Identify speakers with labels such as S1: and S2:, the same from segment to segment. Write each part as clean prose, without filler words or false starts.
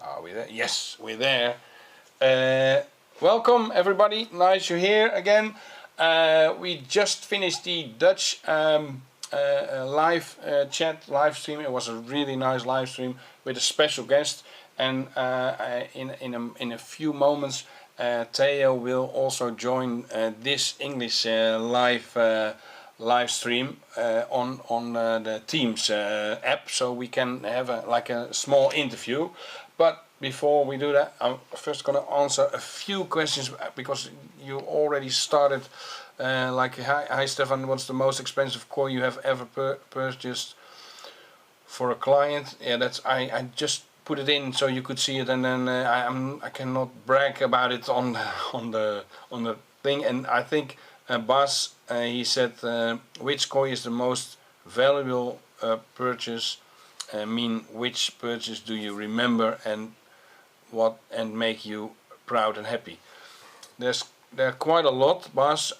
S1: Are we there? Yes, we're there. Welcome everybody, nice you're here again. We just finished the Dutch live chat, live stream. It was a really nice live stream with a special guest, and in a few moments Theo will also join this English live stream on the Teams app, so we can have a small interview. But before we do that, I'm first going to answer a few questions, because you already started. Hi Stefan, what's the most expensive coin you have ever purchased for a client? Yeah, that's I just put it in so you could see it, and then I cannot brag about it on the thing. And I think Bas he said which coin is the most valuable purchase. Which purchase do you remember, and what and make you proud and happy? There are quite a lot, Bas.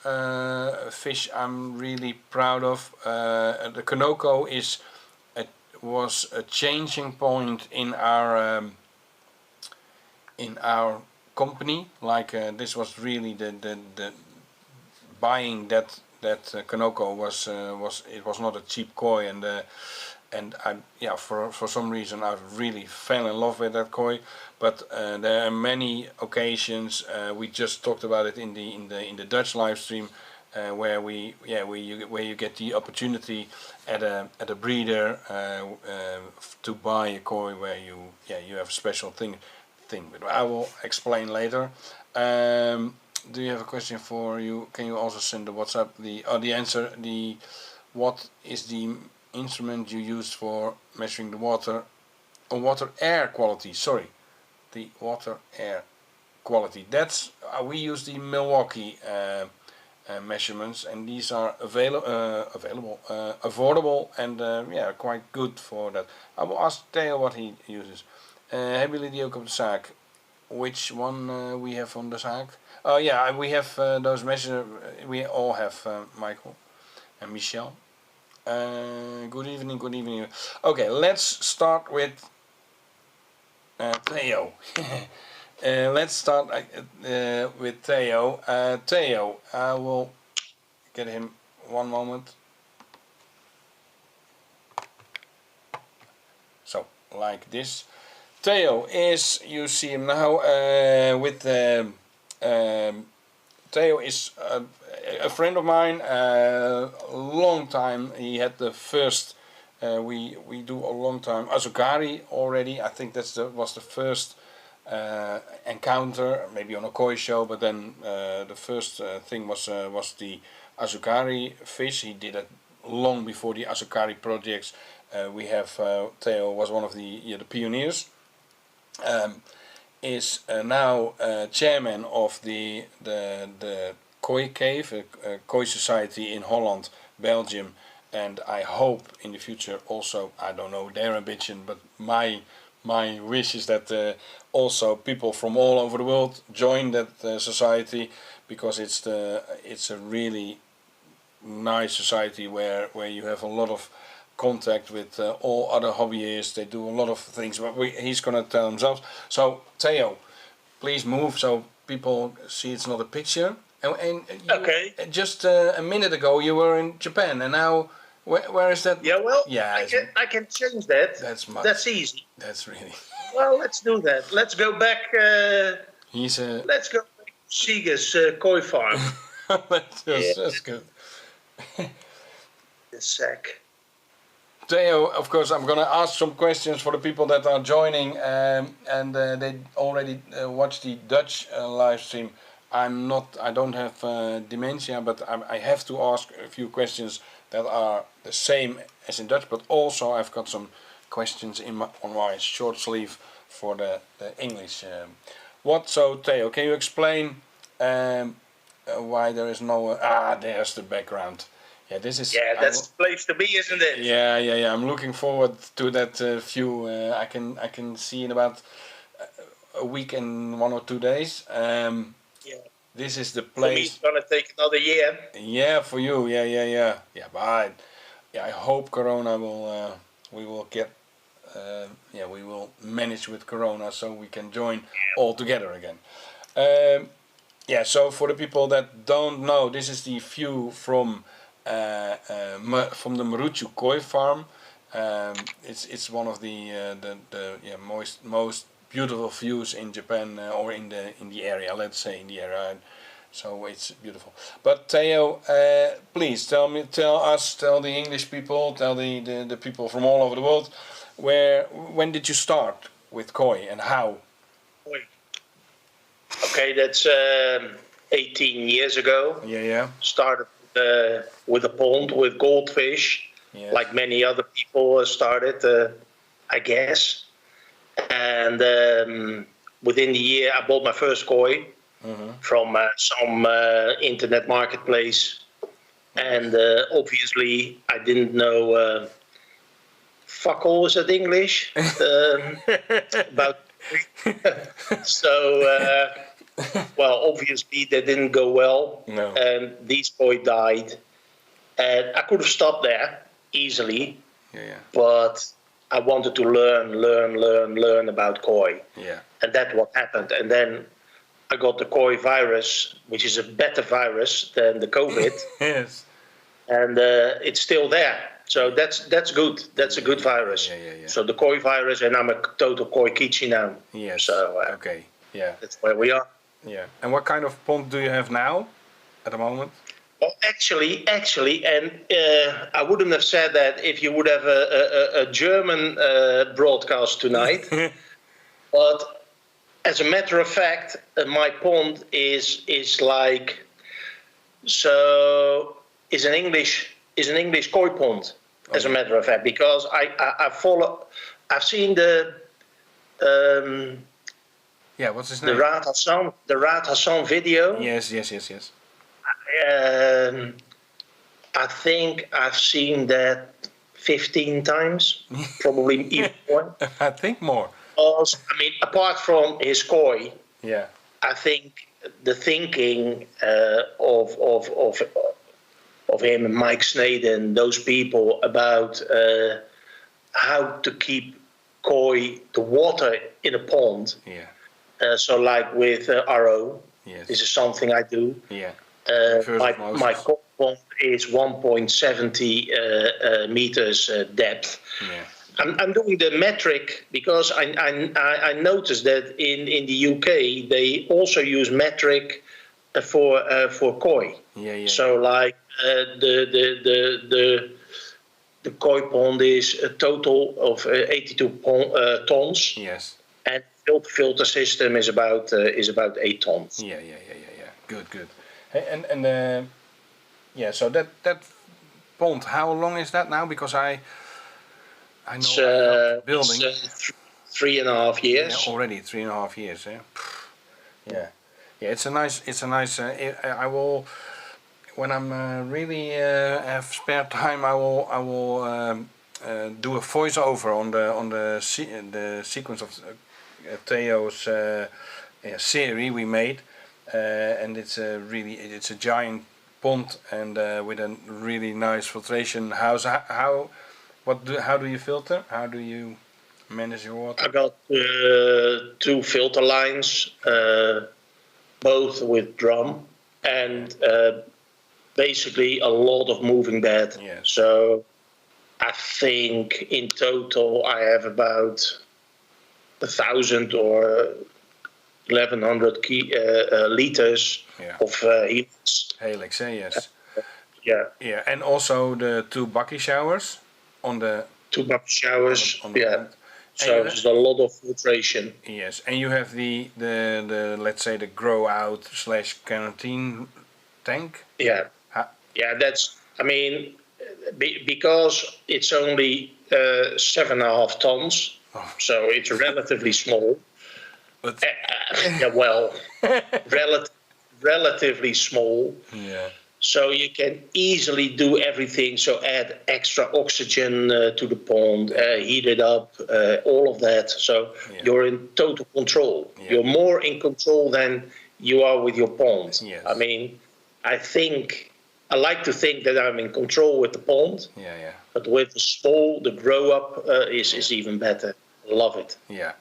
S1: Fish I'm really proud of. The Kanoko was a changing point in our company. This was really the buying that Kanoko was it was not a cheap koi, and for some reason I really fell in love with that koi. But there are many occasions. We just talked about it in the Dutch live stream, where you get the opportunity at a breeder to buy a koi where you have a special thing. But I will explain later. Do you have a question for you? Can you also send the WhatsApp the answer? What is the instrument you use for measuring the water air quality? Sorry, the water air quality. That's we use the Milwaukee measurements, and these are affordable, and quite good for that. I will ask Theo what he uses. Hebben jullie die ook op de zaak? Which one we have on the zaak? Oh yeah, we have those measures. We all have Michael and Michelle. Good evening. Okay, let's start with Theo. Let's start with Theo. Theo, I will get him one moment. So, like this. Theo is, you see him now, Theo is a friend of mine, long time. He had the first, we do a long time, Azukari already. I think was the first encounter, maybe on a koi show, but then the first thing was the Azukari fish. He did it long before the Azukari projects. We have, Theo was one of the pioneers. Is now chairman of the Koi Cave, a koi society in Holland, Belgium, and I hope in the future also, I don't know their ambition, but my wish is that also people from all over the world join that society, because it's a really nice society where you have a lot of contact with all other hobbyists. They do a lot of things, but he's gonna tell himself. So Theo, please move so people see it's not a picture. And you, okay. Just a minute ago you were in Japan, and now where is that?
S2: Yeah, well, yeah, I can change that. That's easy.
S1: That's really.
S2: Well, let's do that. Let's go back. Let's go back to Sega's koi farm.
S1: That's good.
S2: A sec.
S1: Theo, of course, I'm going to ask some questions for the people that are joining, and they already watched the Dutch live stream. I don't have dementia, but I have to ask a few questions that are the same as in Dutch, but also I've got some questions on my short sleeve for the English. So Theo, can you explain why there is no... there's the background. Yeah, this is.
S2: Yeah, that's the place to be, isn't it?
S1: Yeah. I'm looking forward to that view. I can see in about a week and 1 or 2 days. This is the place.
S2: For me, it's gonna take another year.
S1: Yeah, for you. Yeah. But I hope Corona we will get yeah, we will manage with Corona so we can join all together again. Yeah, so for the people that don't know, this is the view from the Maruchu koi farm. It's one of the most beautiful views in Japan, or in the area. Let's say in the area. So it's beautiful. But Theo, please tell the English people, tell the people from all over the world, when did you start with koi and how?
S2: Okay, that's 18 years ago.
S1: Yeah.
S2: Started with a pond with goldfish,
S1: yes.
S2: like many other people started, I guess. And within the year, I bought my first koi from some internet marketplace. And obviously, I didn't know fuck all, is that English? About so. Well, obviously that didn't go well, and this boy died. And I could have stopped there easily, but I wanted to learn about koi.
S1: Yeah.
S2: And that's what happened. And then I got the koi virus, which is a better virus than the COVID.
S1: Yes.
S2: And it's still there. So that's good. That's a good virus.
S1: Yeah.
S2: So the koi virus, and I'm a total koi kichi now.
S1: Yes.
S2: So
S1: okay. Yeah.
S2: That's where we are.
S1: Yeah. And what kind of pond do you have now, at the moment?
S2: Well, actually, and I wouldn't have said that if you would have a German broadcast tonight. But as a matter of fact, my pond is an English koi pond. As a matter of fact, because I've seen the.
S1: Yeah, what's his name?
S2: The Raad Hassan video.
S1: Yes.
S2: I think I've seen that 15 times, probably even more.
S1: I think more.
S2: Because, I mean, apart from his koi, I think the thinking of him and Mike Snaden, those people, about how to keep koi, the water in a pond.
S1: Yeah.
S2: So like with RO, this is something I do.
S1: Yeah.
S2: My koi pond is 1.70 meters depth.
S1: Yeah.
S2: I'm doing the metric because I noticed that in the UK they also use metric for koi.
S1: Yeah.
S2: So like the koi pond is a total of 82 tons.
S1: Yes.
S2: And filter system is about 8 tons.
S1: Yeah. Good. Hey, and so that pond, how long is that now? Because I know
S2: it's,
S1: building.
S2: It's 3.5 years.
S1: Yeah, already 3.5 years. Yeah. It's a nice. I will, when I'm really have spare time, I will do a voiceover on the sequence of Theo's series we made, and it's a giant pond and with a really nice filtration house. How do you filter? How do you manage your water?
S2: I got 2 filter lines, both with drum, and basically a lot of moving bed.
S1: Yes.
S2: So I think in total I have about 1,000 or 1,100 liters of helix.
S1: Helix, yes.
S2: Yeah,
S1: and also the 2 bucket showers on the
S2: 2 bucket showers.
S1: On the pond.
S2: So there's a lot of filtration.
S1: Yes, and you have the let's say the grow out / quarantine tank.
S2: Yeah, that's. I mean, because it's only 7.5 tons, so it's relatively small.
S1: But
S2: relatively small.
S1: Yeah.
S2: So you can easily do everything. So add extra oxygen to the pond, heat it up, all of that. So you're in total control. Yeah. You're more in control than you are with your pond.
S1: Yes.
S2: I mean, I think I like to think that I'm in control with the pond.
S1: Yeah, yeah.
S2: But with the small, the grow up is even better. Love it.
S1: Yeah,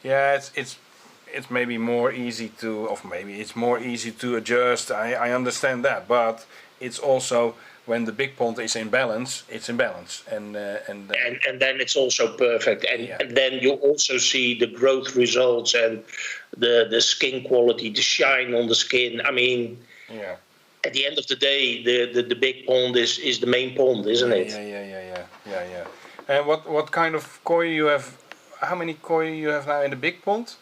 S1: yeah. It's maybe more easy to, or maybe it's more easy to adjust. I understand that, but it's also when the big pond is in balance, it's in balance, and
S2: then it's also perfect,
S1: yeah.
S2: and then you also see the growth results and the skin quality, the shine on the skin. I mean,
S1: yeah.
S2: At the end of the day, the big pond is the main pond, isn't it?
S1: Yeah. And what kind of koi you have? How many koi you have now in the big pond?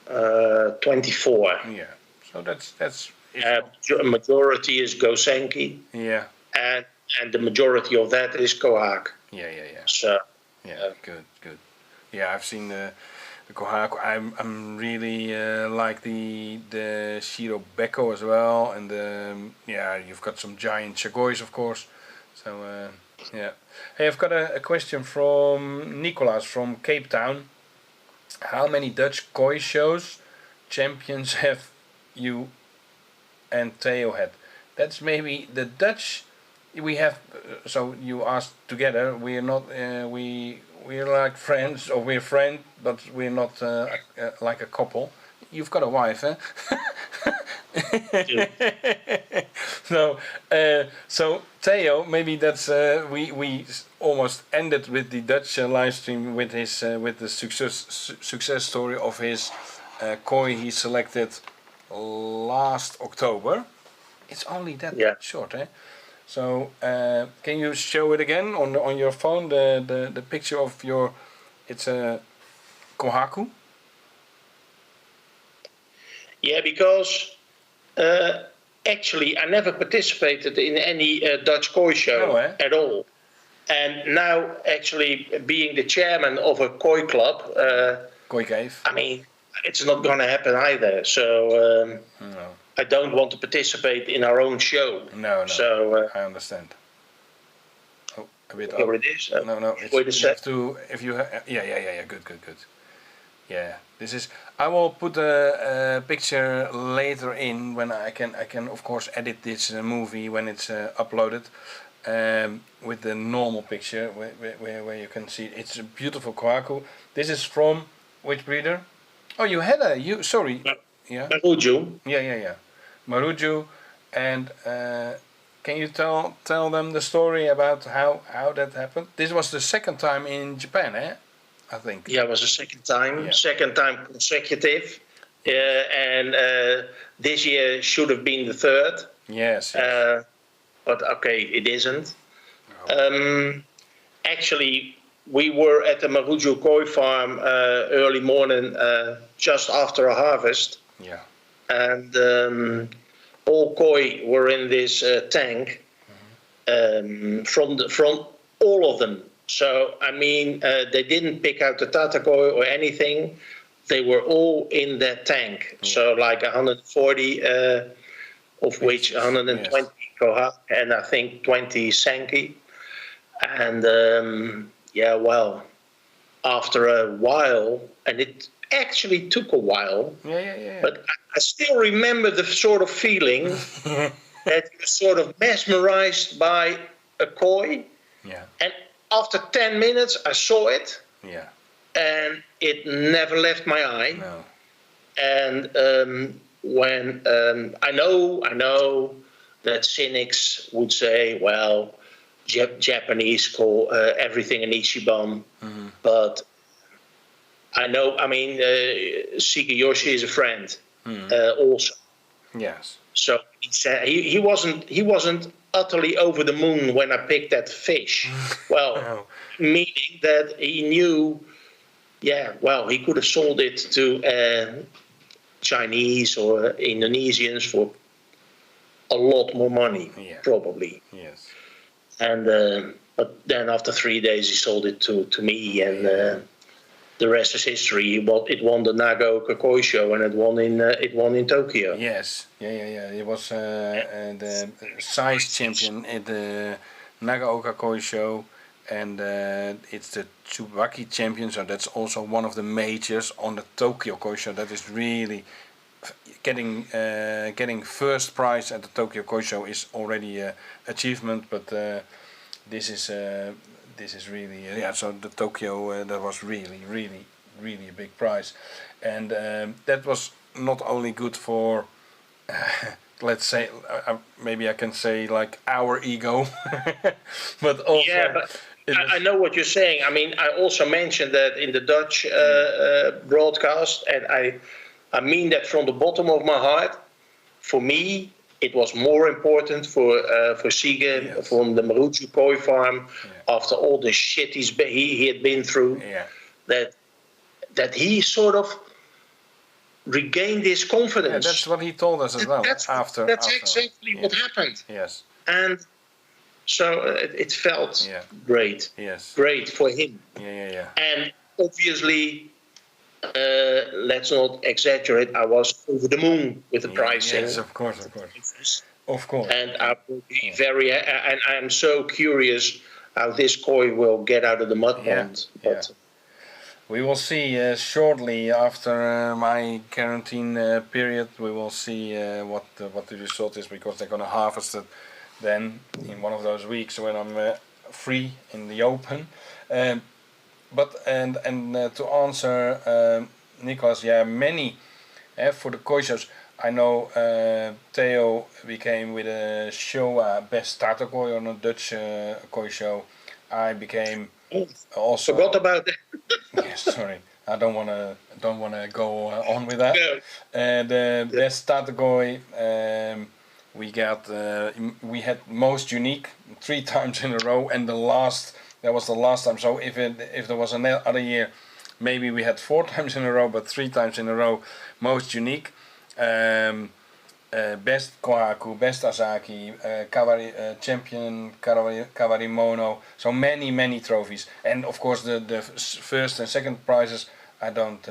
S2: 24.
S1: Yeah. So that's.
S2: Majority is Gosenki.
S1: Yeah.
S2: And the majority of that is Kohak.
S1: Yeah.
S2: So.
S1: Yeah. Good. Yeah, I've seen the Kohaku. I'm really like the Shiro Beko as well, and you've got some giant Chagois, of course. So yeah. Hey, I've got a question from Nicolas from Cape Town. How many Dutch koi shows champions have you and Theo had? That's maybe the Dutch. We have. So you asked together. We are not. We're like friends, or we're friends, but we're not like a couple. You've got a wife, eh? So Theo, maybe that's we almost ended with the Dutch live stream with his with the success story of his koi he selected last October. It's only that short, eh? So can you show it again on your phone, the picture of your, it's a Kohaku?
S2: Yeah, because actually I never participated in any Dutch koi show at all. And now actually being the chairman of a koi club,
S1: Koi cave.
S2: I mean, it's not going to happen either. So
S1: no.
S2: I don't want to participate in our own show.
S1: No. So I understand. Oh, a bit up.
S2: Here it is.
S1: No. It's,
S2: wait a sec.
S1: You have to, if you yeah. Good. Yeah, this is. I will put a picture later in when I can of course edit this movie when it's uploaded, with the normal picture where you can see it's a beautiful Kohaku. This is from which breeder? Oh, you had sorry. Yeah.
S2: Maruju.
S1: Yeah. Maruju, and can you tell them the story about how that happened? This was the second time in Japan, eh? I think.
S2: Yeah, it was the second time consecutive, and this year should have been the third.
S1: Yes.
S2: But okay, it isn't. Actually, we were at the Maruju koi farm early morning, just after a harvest.
S1: Yeah.
S2: And all koi were in this tank, from all of them. So I mean, they didn't pick out the Tata koi or anything. They were all in that tank. Yeah. So like 140, of which 120 Koha and I think 20 Senki. And well, after a while, and it actually took a while.
S1: Yeah.
S2: But I still remember the sort of feeling that you're sort of mesmerized by a koi.
S1: Yeah.
S2: And after 10 minutes, I saw it.
S1: Yeah.
S2: And it never left my eye.
S1: No.
S2: And when I know that cynics would say, well, Japanese call everything an Ichiban, but I mean, Shigeyoshi is a friend, also.
S1: Yes.
S2: So he said he wasn't utterly over the moon when I picked that fish. Well, meaning that he knew, he could have sold it to Chinese or Indonesians for a lot more money, probably.
S1: Yes.
S2: And but then after 3 days he sold it to me, and the rest is history. It won the Nagaoka Koi Show, and it won in Tokyo.
S1: Yes, yeah. It was the size champion at the Nagaoka Koi Show, and it's the Tsubaki champion. So that's also one of the majors on the Tokyo Koi Show. That is really getting first prize at the Tokyo Koi Show is already an achievement, but this is really So the Tokyo that was really a big prize, and that was not only good for let's say maybe I can say like our ego, but also
S2: I know what you're saying. I mean, I also mentioned that in the Dutch broadcast, and I mean that from the bottom of my heart. For me, it was more important for Siegen from the Maruju Koi farm after all the shit he had been through. That he sort of regained his confidence.
S1: Yeah, that's what he told us as well.
S2: That's exactly what happened.
S1: Yes.
S2: And so it felt great.
S1: Yes.
S2: Great for him.
S1: Yeah.
S2: And obviously, let's not exaggerate, I was over the moon with the pricing.
S1: Yes, of course.
S2: And I will be and I'm so curious how this koi will get out of the mud pond. But
S1: we will see shortly after my quarantine period. We will see what the result is, because they're going to harvest it then in one of those weeks when I'm free in the open. But to answer Nicholas, many for the koi shows. I know Theo became with a Showa best starter koi on a Dutch koi show. I became also.
S2: Forgot about that.
S1: Yes, sorry. I don't wanna go on with that. The best starter koi we had most unique 3 times in a row, and that was the last time. So if there was another year, maybe we had 4 times in a row, but 3 times in a row most unique. Best Kohaku, best Asaki, champion Kawarimono. So many trophies, and of course the first and second prizes I don't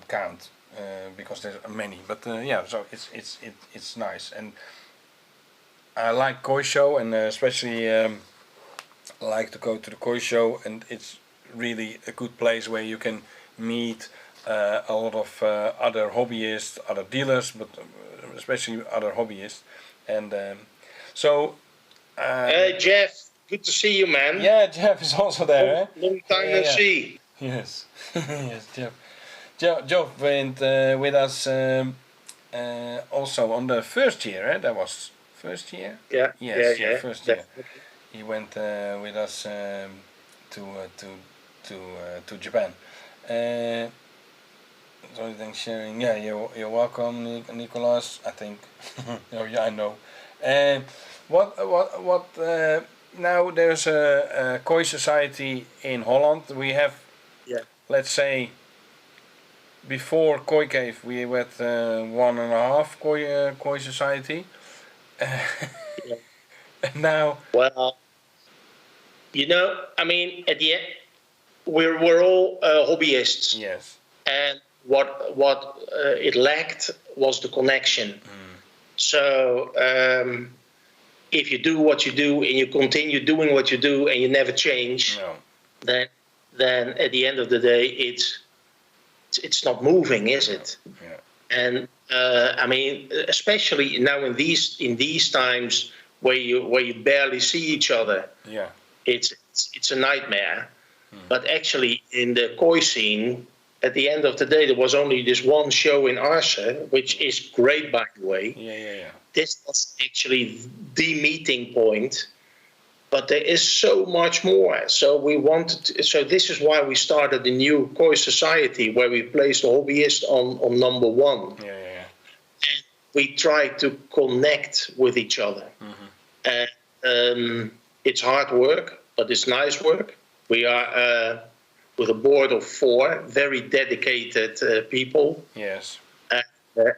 S1: count because there's many. But so it's nice, and I like koi show, and especially like to go to the koi show, and it's really a good place where you can meet a lot of other hobbyists, other dealers, but especially other hobbyists. And
S2: hey Jeff, good to see you, man.
S1: Yeah, Jeff is also there.
S2: Long time no see.
S1: Yes, yes, Jeff. Jeff went with us also on the first year. That was first year.
S2: Yeah.
S1: Yes, first year. He went with us to Japan. So thanks sharing. Yeah, you're welcome, Nicolas. I think. I know. What? Now there's a koi society in Holland. We have. Let's say. Before Koi Cave, we were 1.5 koi society. And now.
S2: Well, I mean, at the end, we're all hobbyists.
S1: Yes.
S2: And what it lacked was the connection. So if you do what you do and you continue doing what you do and you never change, then at the end of the day it's not moving, is it? And I mean, especially now in these times where you barely see each other, it's a nightmare. But actually in the koi scene, at the end of the day, there was only this one show in Arce, which is great, by the way. This was actually the meeting point, but there is so much more. So so this is why we started the new koi society, where we placed the hobbyist on number 1. And we try to connect with each other. And it's hard work, but it's nice work. We are with a board of 4 very dedicated people.
S1: Yes.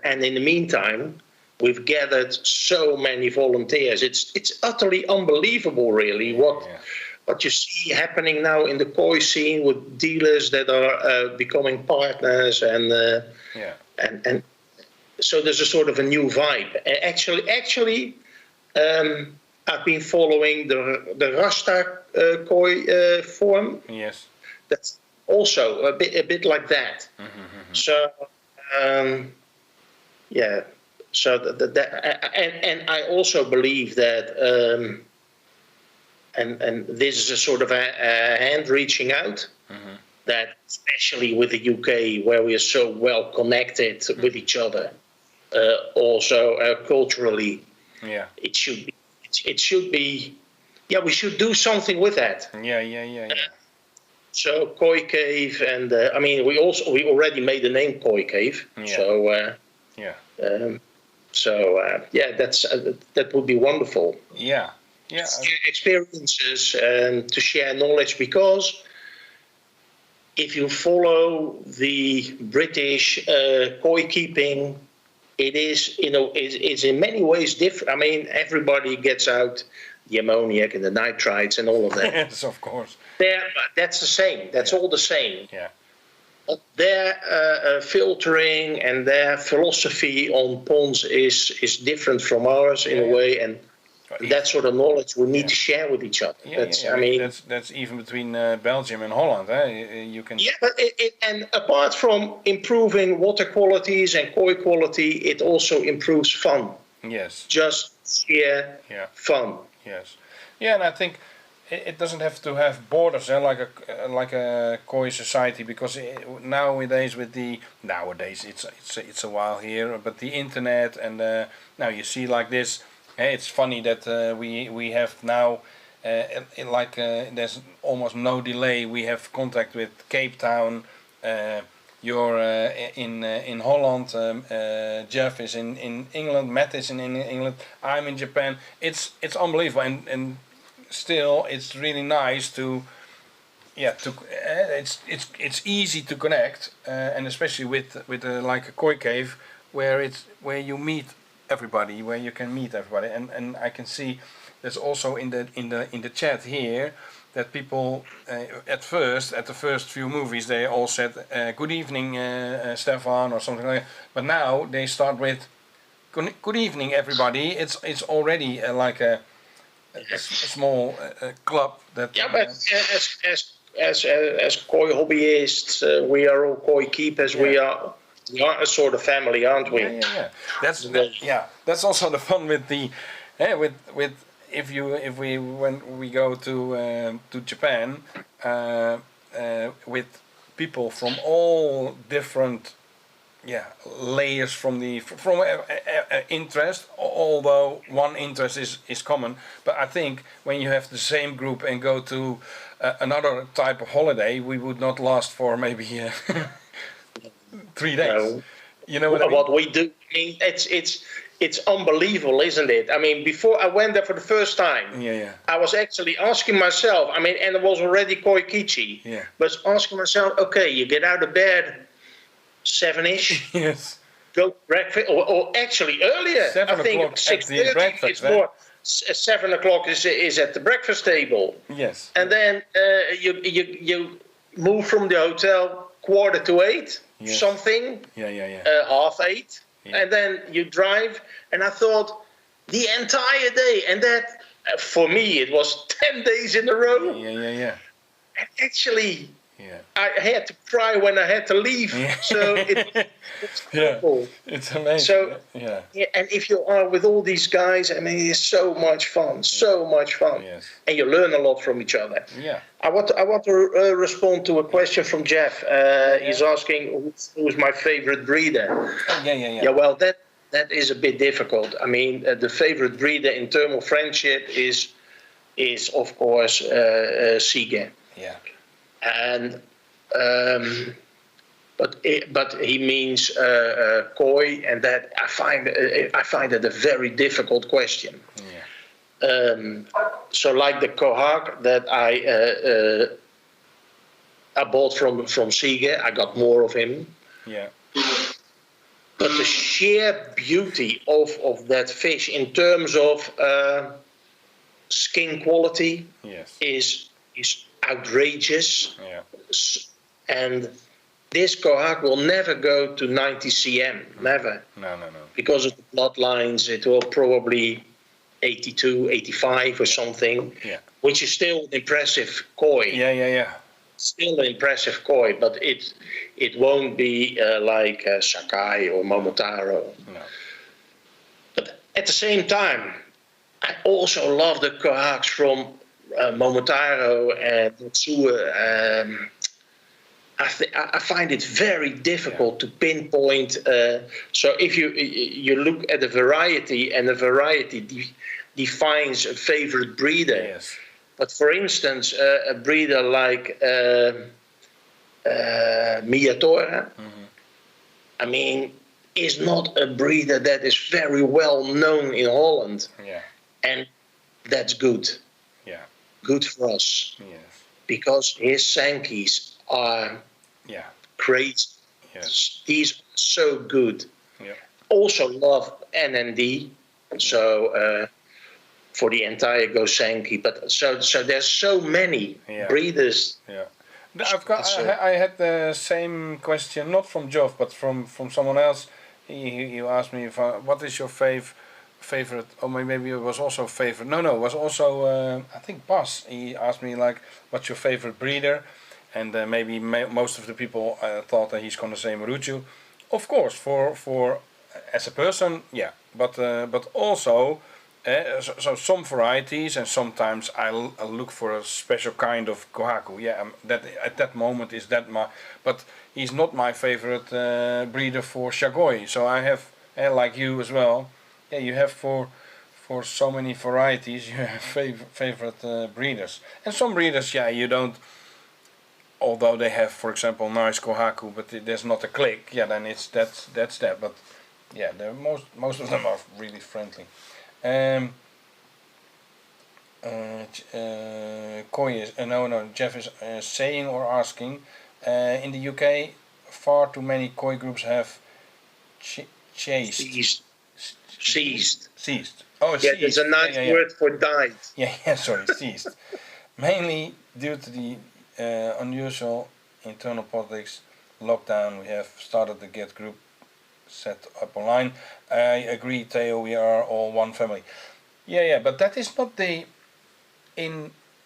S2: And in the meantime, we've gathered so many volunteers. It's utterly unbelievable, really, what you see happening now in the koi scene with dealers that are becoming partners, and so there's a sort of a new vibe. Actually, I've been following the Rasta koi form.
S1: Yes.
S2: That's also a bit like that. So yeah. So and I also believe that, and this is a sort of a hand reaching out, that especially with the UK, where we are so well connected with each other, also culturally, it should be, yeah, we should do something with that.
S1: Yeah.
S2: So Koi Cave, and I mean, we already made the name Koi Cave.
S1: Yeah.
S2: So that would be wonderful.
S1: Yeah.
S2: Experiences and to share knowledge, because if you follow the British koi keeping, it is, it's in many ways different. I mean, everybody gets out the ammoniac and the nitrites and all of that.
S1: Yes, of course.
S2: That's the same. That's all the same.
S1: Yeah.
S2: But their filtering and their philosophy on ponds is different from ours in a way, and that sort of knowledge we need to share with each other.
S1: I mean, that's even between Belgium and Holland. You can.
S2: Yeah, but and apart from improving water qualities and koi quality, it also improves fun.
S1: Yes.
S2: Just sheer fun.
S1: Yes. Yeah, and I think it doesn't have to have borders, like a koi society, because nowadays it's a while here, but the internet and now you see like this. It's funny that we have now, there's almost no delay. We have contact with Cape Town. You're in Holland. Jeff is in England. Matt is in England. I'm in Japan. It's unbelievable, and still it's really nice to. It's easy to connect, and especially with like a koi cave where you meet everybody, where you can meet everybody, and I can see there's also in the chat here that people at the first few movies they all said good evening Stefan or something like that, but now they start with good evening everybody. It's already like a small club that
S2: but as koi hobbyists, we are all koi keepers. We are a sort of family, aren't we?
S1: Yeah. That's also the fun with the with when we go to Japan with people from all different layers from interest, although one interest is common. But I think when you have the same group and go to another type of holiday, we would not last for maybe 3 days.
S2: No.
S1: You know what I mean?
S2: What we do, I mean, it's unbelievable, isn't it? I mean, before I went there for the first time, I was actually asking myself, I mean, and it was already koi kichi, but asking myself, okay, you get out of bed 7-ish,
S1: yes,
S2: go to breakfast, or actually earlier,
S1: 7
S2: I think
S1: o'clock
S2: 6:30 is more. 7 o'clock is at the breakfast table.
S1: Yes,
S2: and then you move from the hotel 7:45.
S1: Yes.
S2: Something, 7:30, and then you drive, and I thought the entire day, and that for me it was 10 days in a row.
S1: Yeah.
S2: And actually, I had to cry when I had to leave. So it's cool.
S1: It's amazing.
S2: So and if you are with all these guys, I mean, it's so much fun,
S1: Yes.
S2: and you learn a lot from each other.
S1: Yeah.
S2: I want to respond to a question from Jeff. He's asking who's my favorite breeder.
S1: Yeah.
S2: Well, that is a bit difficult. I mean, the favorite breeder in terms of friendship is of course Sige.
S1: Yeah.
S2: And but he means koi, and that I find it a very difficult question. So like the kohak that I bought from Sige, I got more of him.
S1: Yeah.
S2: But the sheer beauty of that fish in terms of skin quality is outrageous.
S1: Yeah.
S2: And this kohak will never go to 90 cm, never.
S1: No.
S2: Because of the bloodlines, it will probably 82, 85 or something, which is still an impressive koi.
S1: Yeah.
S2: still an impressive koi, but it won't be like Sakai or Momotaro.
S1: No.
S2: But at the same time, I also love the kohaks from Momotaro and Matsue. I find it very difficult to pinpoint. So if you look at the variety, and the variety defines a favorite breeder.
S1: Yes.
S2: But for instance, a breeder like Miyatora, I mean, is not a breeder that is very well known in Holland.
S1: Yeah.
S2: And that's good.
S1: Yeah.
S2: Good for us.
S1: Yes.
S2: Because his Sankeys are crazy.
S1: Yes.
S2: These are so good.
S1: Yeah.
S2: Also love NND. So for the entire Gosenki, but so there's so many breeders.
S1: Yeah, I had the same question, not from Geoff, but from someone else. He asked me what is your favorite, or maybe it was also favorite. No, it was also I think Bas. He asked me like, what's your favorite breeder, and maybe most of the people thought that he's gonna say Maruchu. Of course, for as a person, yeah, but also. So some varieties, and sometimes I look for a special kind of kohaku. Yeah, that at that moment is that but he's not my favorite breeder for Shagoi. So I have, like you as well. Yeah, you have for so many varieties, you have favorite breeders, and some breeders, yeah, you don't. Although they have, for example, nice kohaku, but there's not a click. Yeah, then that's that. But yeah, most of them are really friendly. Koi is Jeff is saying or asking. In the UK, far too many koi groups have
S2: Seized.
S1: Oh,
S2: yeah, there's a nice word for died.
S1: Yeah, sorry, seized. Mainly due to the unusual internal politics lockdown, we have started to get group set up online. I agree, Theo, we are all one family. Yeah, but that is not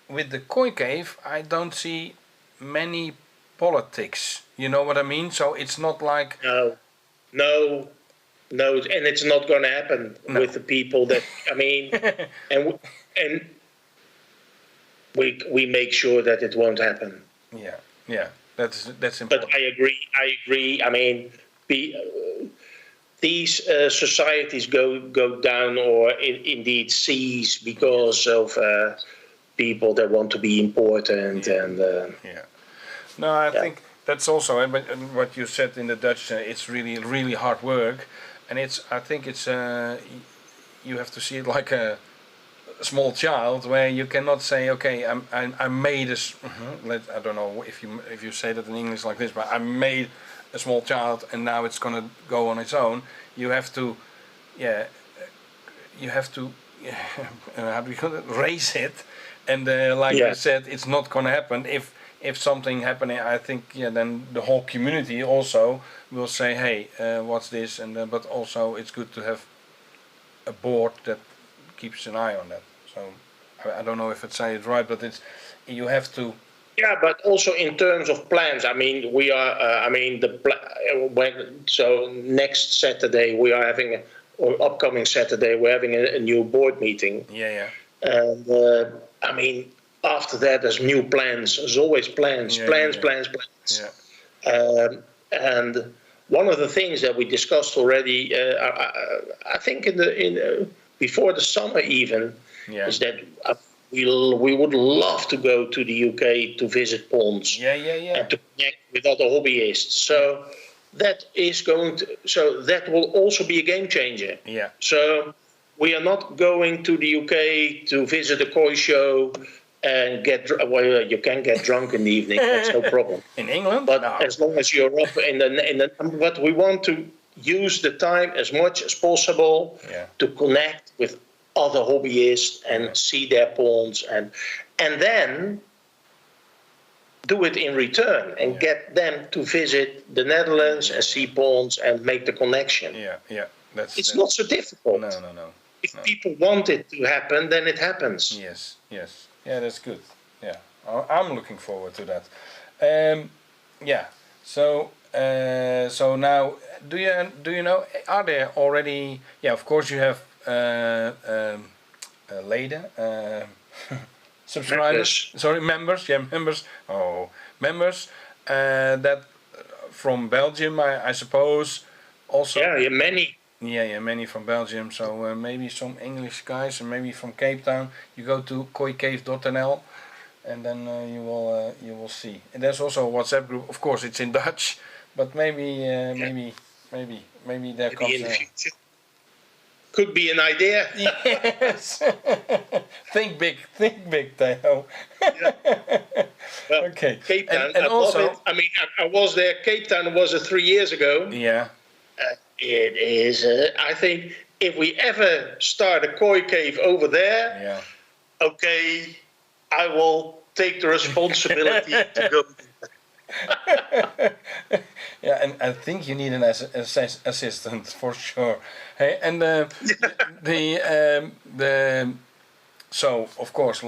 S1: with the koi cave, I don't see many politics. You know what I mean? So it's not like...
S2: No, and it's not going to happen with the people that, I mean, and we make sure that it won't happen.
S1: Yeah, that's important.
S2: But I agree. I mean, these societies go down or indeed cease because of people that want to be important and.
S1: No, I think that's also what you said in the Dutch. It's really hard work, and I think it's you have to see it like a small child, where you cannot say, okay, I made a. I don't know if you say that in English like this, but I made a small child and now it's gonna go on its own. You have to, how do you call it? Raise it, and like you said, it's not gonna happen. If something happening, I think then the whole community also will say, hey, what's this? And but also it's good to have a board that keeps an eye on that. So I don't know if I say it right, but you have to.
S2: Yeah, but also in terms of plans, I mean, we are. So next Saturday we are having, or upcoming Saturday we're having a new board meeting.
S1: Yeah.
S2: And I mean, after that there's new plans. There's always plans. Yeah. And one of the things that we discussed already, I think before the summer even, is that we would love to go to the UK to visit ponds. And to connect with other hobbyists. So that will also be a game changer.
S1: Yeah.
S2: So we are not going to the UK to visit a koi show and you can get drunk in the evening. That's no problem.
S1: In England,
S2: but as long as you're up but we want to use the time as much as possible to connect with other hobbyists and see their ponds and then do it in return and get them to visit the Netherlands and see ponds and make the connection.
S1: Yeah.
S2: It's not so difficult.
S1: No.
S2: If people want it to happen, then it happens.
S1: Yes. Yeah, that's good. Yeah, I'm looking forward to that. Yeah. So so now, do you know? Are there already? Yeah, of course you have leden, subscribers.
S2: Members.
S1: Sorry, members. Yeah, members. Oh, members. That from Belgium, I suppose. Also.
S2: Yeah, yeah, many.
S1: Yeah, many from Belgium. So maybe some English guys, and maybe from Cape Town. You go to kooicave.nl, and then you will see. And there's also a WhatsApp group. Of course, it's in Dutch, but maybe maybe there
S2: Maybe
S1: comes.
S2: in the future. Could be an idea.
S1: Yes. think big, Theo.
S2: Yeah. Well,
S1: Okay.
S2: Cape Town,
S1: And
S2: I love
S1: also,
S2: it. I mean, I was there. Cape Town was 3 years ago.
S1: yeah.
S2: It is. I think if we ever start a koi cave over there,
S1: Yeah.
S2: okay, I will take the responsibility to go.
S1: Yeah, and I think you need an assistant for sure. Hey, and the so of course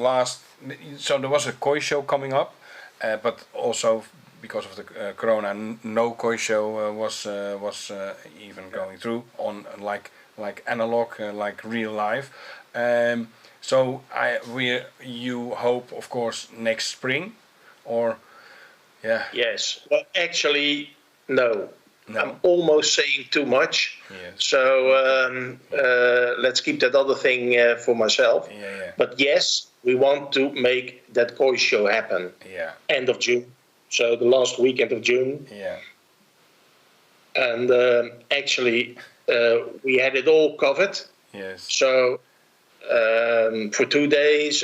S1: so there was a koi show coming up, but also because of the corona, no koi show was even going through on like analog, like real life. So you hope, of course, next spring, or yeah.
S2: Yes. Well, actually, no.
S1: No.
S2: I'm almost saying too much.
S1: Yes.
S2: So let's keep that other thing for myself.
S1: Yeah.
S2: But yes, we want to make that koi show happen.
S1: Yeah.
S2: End of June. So the last weekend of June.
S1: Yeah.
S2: And actually, we had it all covered.
S1: Yes.
S2: So for 2 days,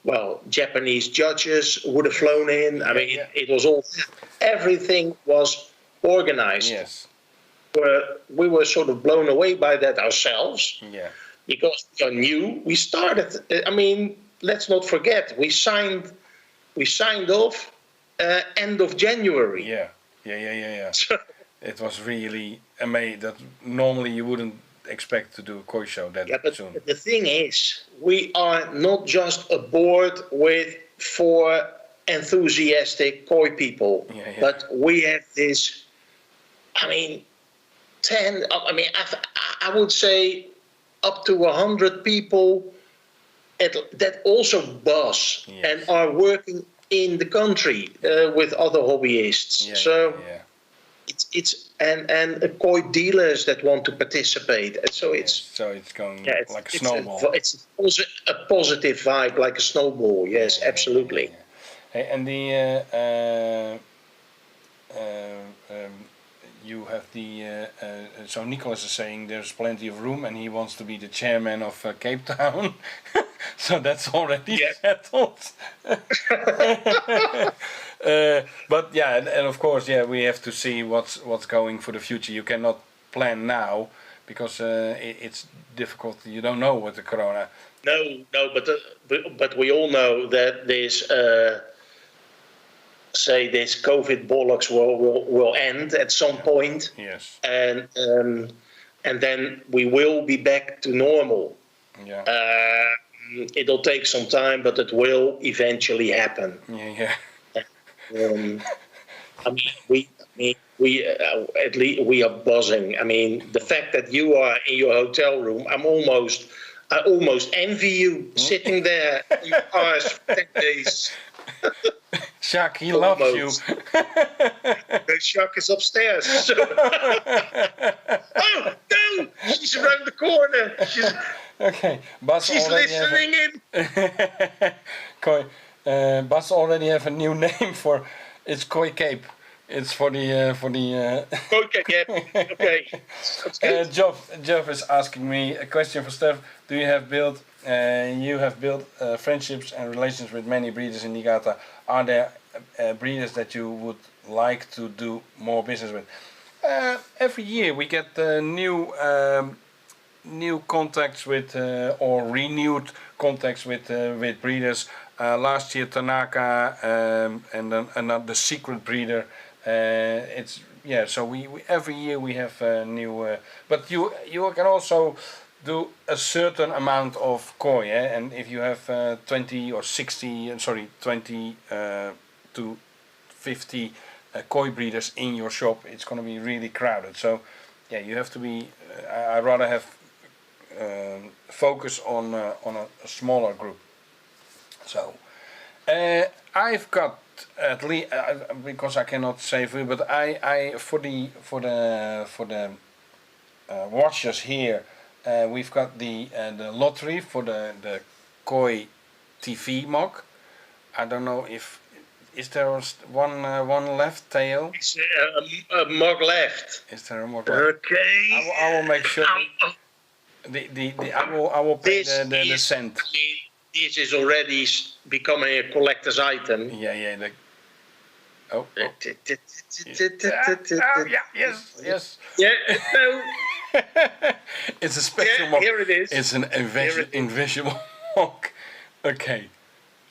S2: well, Japanese judges would have flown in. I mean, it was all, everything was organized.
S1: Yes.
S2: We were sort of blown away by that ourselves.
S1: Yeah.
S2: Because we are new. We started, I mean, let's not forget, we signed off end of January.
S1: Yeah. So, it was really amazing. That normally you wouldn't expect to do a koi show that soon.
S2: But the thing is, we are not just a board with 4 enthusiastic koi people, but we have this, I mean, 10, I mean, I would say up to 100 people that also buzz and are working in the country with other hobbyists. It's and koi dealers that want to participate, and so it's
S1: going like a snowball.
S2: It's a positive vibe, like a snowball. Yes, absolutely.
S1: Hey, and you have so Nicholas is saying there's plenty of room, and he wants to be the chairman of Cape Town. So that's already settled. But yeah, and of course, we have to see what's going for the future. You cannot plan now because it's difficult. You don't know what the corona.
S2: No, but we all know that this this COVID bollocks will end at some point.
S1: Yes.
S2: And then we will be back to normal.
S1: Yeah.
S2: It'll take some time, but it will eventually happen.
S1: Yeah.
S2: I mean, we at least we are buzzing. I mean, the fact that you are in your hotel room, I almost envy you sitting there in your cars for 10 days.
S1: Jacques, he loves you.
S2: Jacques is upstairs. So. Oh no, she's around the corner.
S1: Okay,
S2: she's listening in.
S1: Bas already have a new name for it's Koi Cape. It's for the
S2: Koi Cape, yeah. Okay.
S1: Jeff is asking me a question for Steph. Do you have built friendships and relations with many breeders in Niigata? Are there breeders that you would like to do more business with? Every year we get new contacts with or renewed contacts with breeders. Last year Tanaka and then another secret breeder. So we every year we have new. But you can also do a certain amount of koi, and if you have 20 or 60, 20 to 50 koi breeders in your shop, it's going to be really crowded. So yeah, you have to be. I rather have focus on a smaller group. So I've got at least because I cannot say for you, but I for the watchers here, we've got the lottery for the koi TV mock. I don't know if is there one left, Theo?
S2: It's a mug left.
S1: Is there a mock left?
S2: Okay.
S1: I will make sure. I will pay the cent.
S2: This is already becoming a collector's item.
S1: Yeah. Oh. Yeah, yes.
S2: Yeah, no.
S1: It's a special mock.
S2: Here it is.
S1: It's an invisible mock. Okay.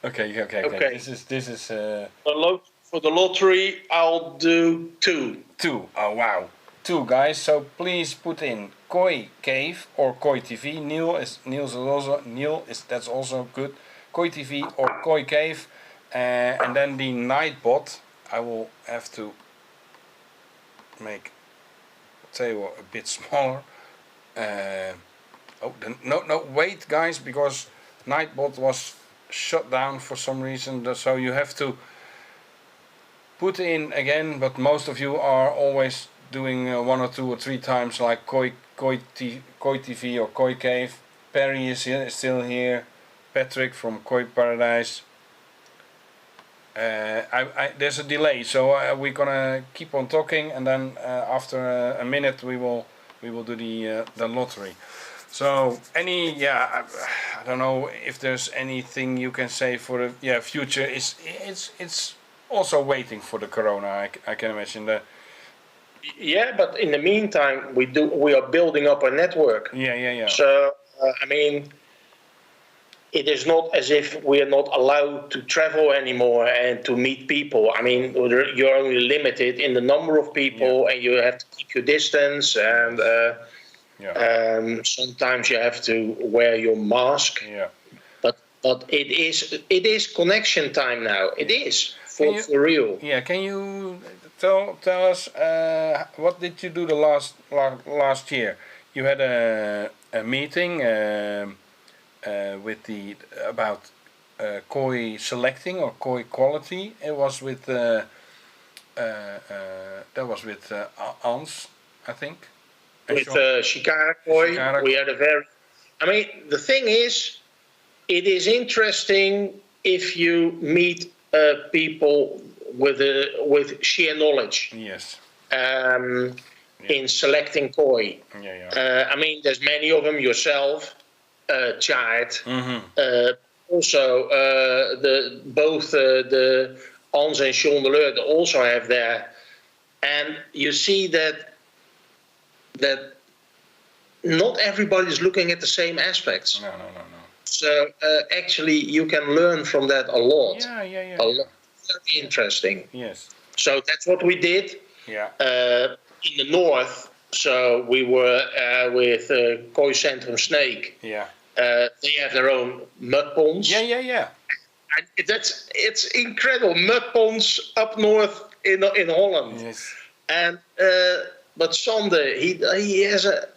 S1: This is.
S2: For the lottery, I'll do 2.
S1: 2. Oh wow. 2 guys. So please put in Koi Cave or Koi TV. That's also good. Koi TV or Koi Cave, and then the Nightbot. I will have to make table a bit smaller. Wait guys, because Nightbot was shut down for some reason, so you have to put in again, but most of you are always doing 1 or 2 or 3 times like Koi TV or Koi Cave. Perry is still here, Patrick from Koi Paradise. There's a delay, so we're gonna keep on talking, and then after a minute we will do the lottery. So I don't know if there's anything you can say for the future. It's also waiting for the corona. I can imagine that.
S2: Yeah, but in the meantime we are building up a network.
S1: Yeah.
S2: So I mean, it is not as if we are not allowed to travel anymore and to meet people. I mean, you're only limited in the number of people, and you have to keep your distance, and sometimes you have to wear your mask.
S1: Yeah.
S2: But it is connection time now. It is for real.
S1: Yeah. Can you tell us what did you do the last year? You had a meeting. With about koi selecting or koi quality. It was with that was with Ants, I think.
S2: With Shikara koi, we had a very. I mean, the thing is, it is interesting if you meet people with sheer knowledge.
S1: Yes.
S2: In selecting koi.
S1: Yeah.
S2: I mean, there's many of them yourself. Chart. Also, both the Ans and Chandeleur also have there, and you see that not everybody is looking at the same aspects.
S1: No.
S2: So actually, you can learn from that a lot.
S1: Yeah.
S2: A lot. Very interesting.
S1: Yes.
S2: So that's what we did.
S1: Yeah.
S2: In the north. So we were with Koi Centrum Snake.
S1: Yeah.
S2: They have their own mud ponds.
S1: Yeah.
S2: And it's incredible, mud ponds up north in Holland.
S1: Yes.
S2: And but Sander, he has a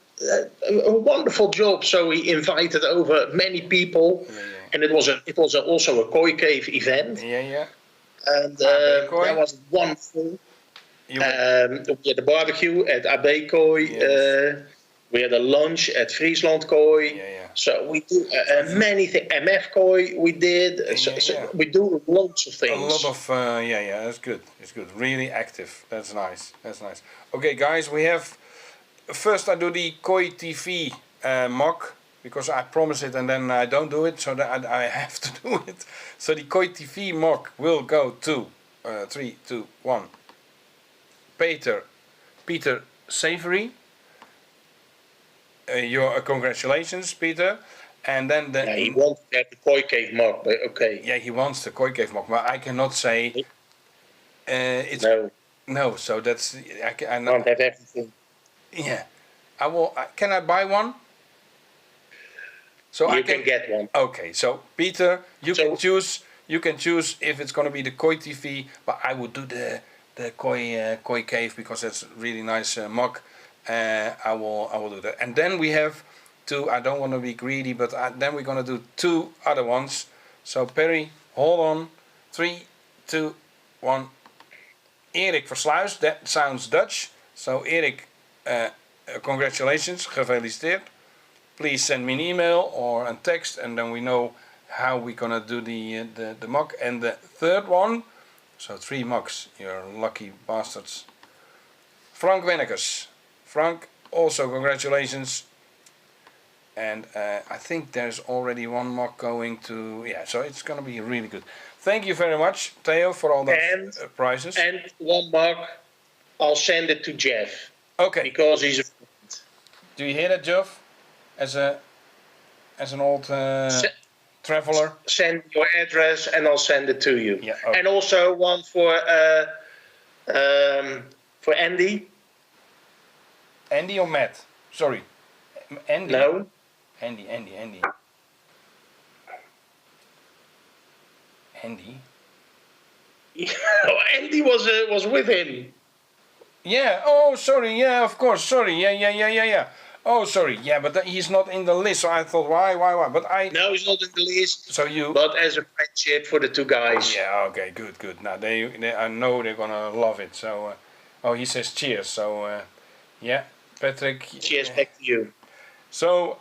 S2: wonderful job. So he invited over many people, and it was also a Koi Cave event.
S1: Yeah.
S2: And that was wonderful. We had the barbecue at AB Koi. Yes. We had a lunch at Friesland Koi.
S1: Yeah.
S2: So we do many things. MF Koi we did. So we do lots of things.
S1: A lot of That's good. It's good. Really active. That's nice. Okay, guys, we have. First, I do the Koi TV mock because I promise it, and then I don't do it, so that I have to do it. So the Koi TV mock will go to 3, 2, 1. Peter Savory. Your congratulations, Peter. And then
S2: he wants to have the Koi Cave mock, but okay.
S1: Yeah, he wants the Koi Cave mock, but I cannot say. It's no. So that's I
S2: can't have everything.
S1: Yeah, I will. Can I buy one? So
S2: you can get one.
S1: Okay, so Peter, you can choose You can choose if it's going to be the koi TV, but I would do the koi cave because that's a really nice mug. I will do that. And then we have two. I don't want to be greedy, but then we're going to do two other ones. So Perry, hold on. 3, 2, 1. Erik Versluis. That sounds Dutch. So Erik, congratulations, gefeliciteerd. Please send me an email or a text, and then we know how we're gonna do the mug. And the third one, so 3 mugs, you're lucky bastards. Frank Wennekes. Frank, also congratulations. And I think there's already 1 mug going to, yeah, so it's gonna be really good. Thank you very much, Theo, for all those prizes.
S2: And 1 mug, I'll send it to Jeff.
S1: Okay.
S2: Because he's a friend.
S1: Do you hear that, Jeff? As an old traveler.
S2: Send your address and I'll send it to you.
S1: Yeah. Okay.
S2: And also 1 for Andy.
S1: Andy or Matt? Sorry. Andy.
S2: No.
S1: Andy.
S2: Andy was with him.
S1: Yeah. Oh, sorry. Yeah, of course. Sorry. Yeah. Oh, sorry. Yeah, but he's not in the list. So I thought, why? But
S2: No, he's not in the list.
S1: So you.
S2: But as a friendship for the 2 guys.
S1: Yeah. Okay. Good. Now they I know they're gonna love it. So, oh, he says cheers. So, yeah, Patrick.
S2: Cheers back to you.
S1: So,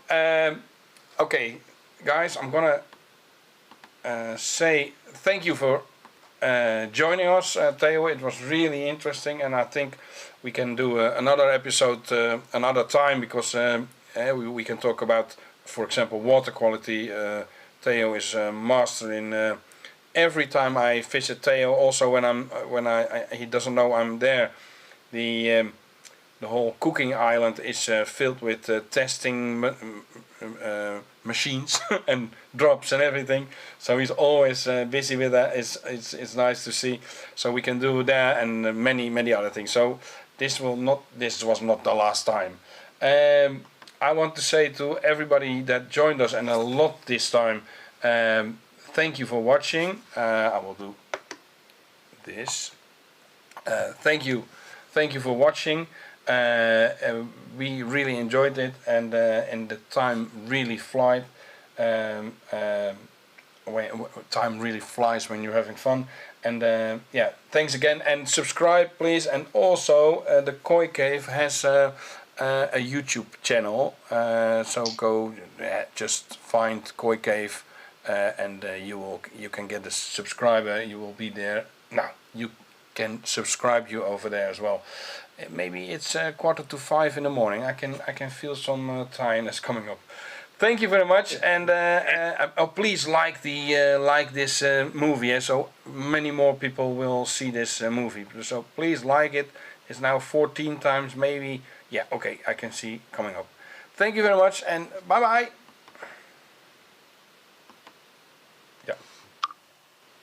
S1: okay, guys, I'm gonna say thank you for joining us, Theo. It was really interesting, and I think we can do another episode another time, because we can talk about, for example, water quality. Theo is a master in. Every time I visit Theo, also when he doesn't know I'm there, the whole cooking island is filled with testing machines and drops and everything. So he's always busy with that. It's nice to see. So we can do that and many other things. So this was not the last time. I want to say to everybody that joined us, and a lot this time, thank you for watching. I will do this. Thank you for watching. We really enjoyed it, and the time really flies. Time really flies when you're having fun. And yeah, thanks again, and subscribe please. And also the Koi Cave has a YouTube channel, so go just find Koi Cave, and you can get a subscriber. You will be there. Now you can subscribe you over there as well. Maybe it's 4:45 in the morning. I can feel some tiredness coming up. Thank you very much, and please like this movie, so many more people will see this movie. So please like it. It's now 14 times, maybe. Yeah, okay, I can see coming up. Thank you very much, and bye bye.